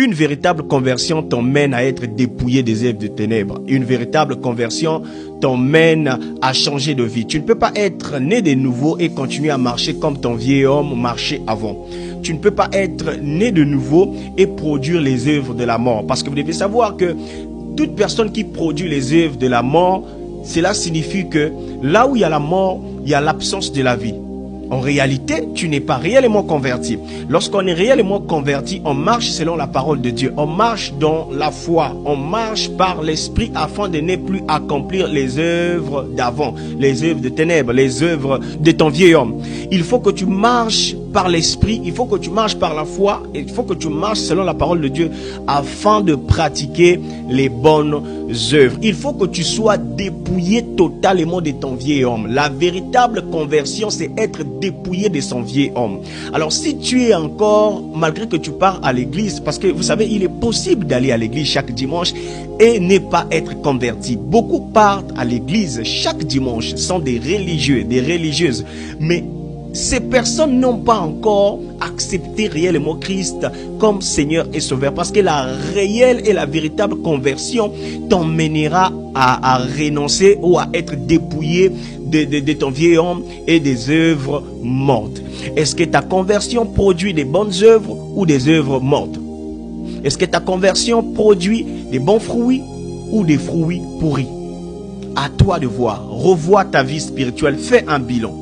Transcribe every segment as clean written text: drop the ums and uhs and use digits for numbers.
Une véritable conversion t'emmène à être dépouillé des œuvres de ténèbres. Une véritable conversion t'emmène à changer de vie. Tu ne peux pas être né de nouveau et continuer à marcher comme ton vieil homme marchait avant. Tu ne peux pas être né de nouveau et produire les œuvres de la mort. Parce que vous devez savoir que toute personne qui produit les œuvres de la mort, cela signifie que là où il y a la mort, il y a l'absence de la vie. En réalité, tu n'es pas réellement converti. Lorsqu'on est réellement converti, on marche selon la parole de Dieu. On marche dans la foi. On marche par l'esprit afin de ne plus accomplir les œuvres d'avant, les œuvres de ténèbres, les œuvres de ton vieil homme. Il faut que tu marches par l'esprit, il faut que tu marches par la foi, il faut que tu marches selon la parole de Dieu afin de pratiquer les bonnes œuvres. Il faut que tu sois dépouillé totalement de ton vieil homme. La véritable conversion, c'est être dépouillé de son vieil homme. Alors si tu es encore, malgré que tu pars à l'église, parce que vous savez, il est possible d'aller à l'église chaque dimanche et ne pas être converti. Beaucoup partent à l'église chaque dimanche, sont des religieux, des religieuses, mais ces personnes n'ont pas encore accepté réellement Christ comme Seigneur et Sauveur, parce que la réelle et la véritable conversion t'emmènera à renoncer ou à être dépouillé de ton vieil homme et des œuvres mortes. Est-ce que ta conversion produit des bonnes œuvres ou des œuvres mortes? Est-ce que ta conversion produit des bons fruits ou des fruits pourris? À toi de voir. Revois ta vie spirituelle, fais un bilan.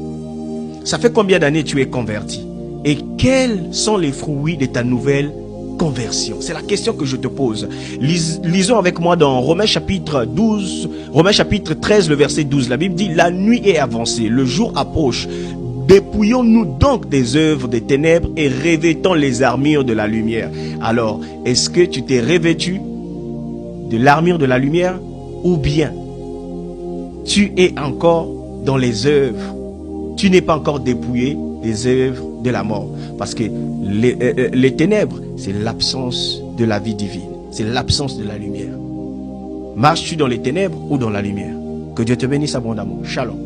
Ça fait combien d'années tu es converti? Et quels sont les fruits de ta nouvelle conversion? C'est la question que je te pose. Lisons avec moi dans Romains chapitre 13, le verset 12. La Bible dit: la nuit est avancée, le jour approche. Dépouillons-nous donc des œuvres des ténèbres et revêtons les armures de la lumière. Alors, est-ce que tu t'es revêtu de l'armure de la lumière, ou bien tu es encore dans les œuvres? Tu n'es pas encore dépouillé des œuvres de la mort. Parce que les ténèbres, c'est l'absence de la vie divine. C'est l'absence de la lumière. Marches-tu dans les ténèbres ou dans la lumière? Que Dieu te bénisse abondamment. Shalom.